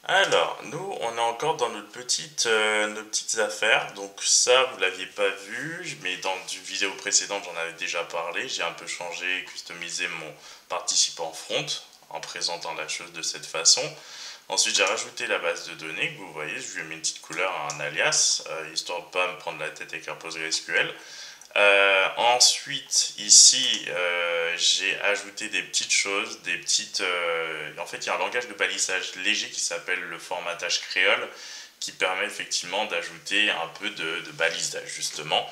Alors, nous, on est encore dans nos petites affaires. Donc ça, vous l'aviez pas vu, mais dans une vidéo précédente, j'en avais déjà parlé. J'ai un peu changé et customisé mon participant front en présentant la chose de cette façon. Ensuite, j'ai rajouté la base de données que vous voyez. Je lui ai mis une petite couleur, un alias, histoire de pas me prendre la tête avec un PostgreSQL. Ensuite, ici, j'ai ajouté des petites choses, des petites. En fait, il y a un langage de balisage léger qui s'appelle le formatage créole, qui permet effectivement d'ajouter un peu de balisage justement.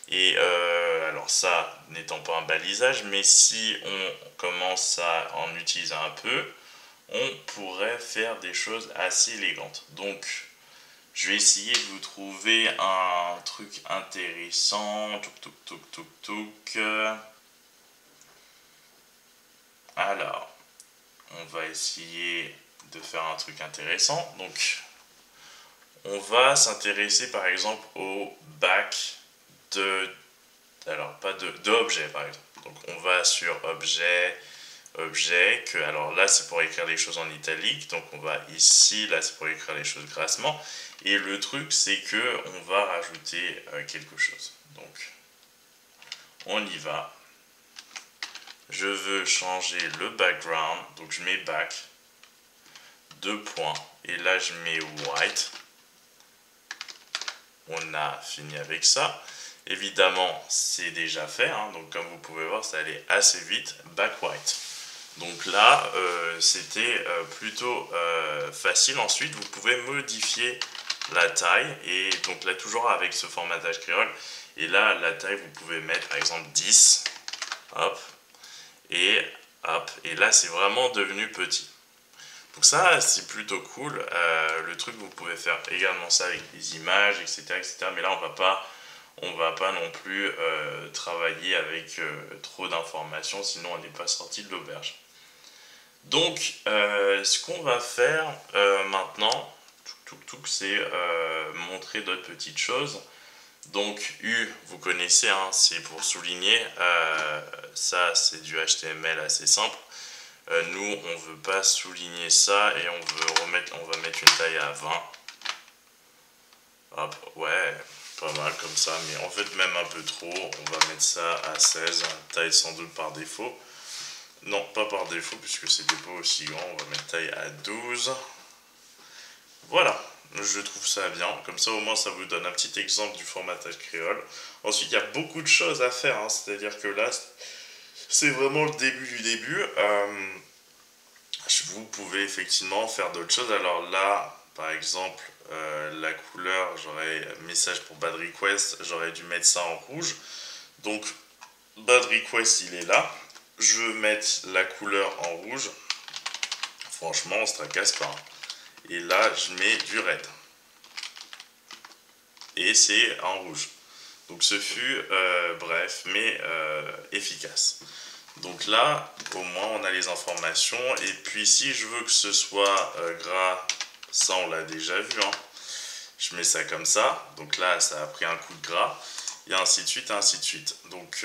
Et alors ça n'étant pas un balisage, mais si on commence à en utiliser un peu, on pourrait faire des choses assez élégantes. Donc je vais essayer de vous trouver un truc intéressant. Touk touk touk touk touk. Alors, on va essayer de faire un truc intéressant. Donc, on va s'intéresser par exemple au bac de. Alors, pas de objet par exemple. Donc, on va sur objet, alors là c'est pour écrire les choses en italique, donc on va ici, là c'est pour écrire les choses grassement, et le truc c'est que on va rajouter quelque chose. Donc on y va, je veux changer le background, donc je mets back, deux points, et là je mets white, on a fini avec ça. Évidemment c'est déjà fait, hein, donc comme vous pouvez voir ça allait assez vite, back white. Donc là, c'était plutôt facile. Ensuite, vous pouvez modifier la taille. Et donc là, toujours avec ce formatage créole. Et là, la taille, vous pouvez mettre par exemple 10. Hop. Et hop. Et là, c'est vraiment devenu petit. Donc ça, c'est plutôt cool. Le truc, vous pouvez faire également ça avec des images, etc. etc. Mais là, on va pas non plus travailler avec trop d'informations. Sinon, on n'est pas sorti de l'auberge. Donc, ce qu'on va faire maintenant, c'est montrer d'autres petites choses. Donc, U, vous connaissez, hein, c'est pour souligner. Ça, c'est du HTML assez simple. Nous, on veut pas souligner ça et on va mettre une taille à 20. Hop, ouais, pas mal comme ça, mais en fait, même un peu trop. On va mettre ça à 16, taille sans doute par défaut. Non, pas par défaut, puisque c'était pas aussi grand. On va mettre taille à 12. Voilà, je trouve ça bien. Comme ça, au moins, ça vous donne un petit exemple du formatage créole. Ensuite, il y a beaucoup de choses à faire, hein. C'est-à-dire que là, c'est vraiment le début du début. Vous pouvez effectivement faire d'autres choses. Alors là, par exemple, la couleur, j'aurais message pour bad request, j'aurais dû mettre ça en rouge. Donc, bad request, il est là. Je veux mettre la couleur en rouge. Franchement, on se tracasse pas. Et là, je mets du red. Et c'est en rouge. Donc ce fut bref, mais efficace. Donc là, au moins, on a les informations. Et puis si je veux que ce soit gras, ça on l'a déjà vu, hein. Je mets ça comme ça. Donc là, ça a pris un coup de gras. Et ainsi de suite, ainsi de suite. Donc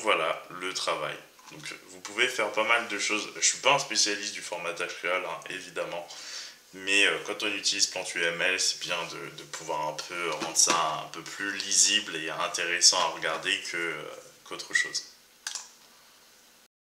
voilà le travail. Donc vous pouvez faire pas mal de choses. Je suis pas un spécialiste du formatage créole, hein, évidemment. Mais quand on utilise PlantUML, c'est bien de pouvoir un peu rendre ça un peu plus lisible et intéressant à regarder qu'autre chose.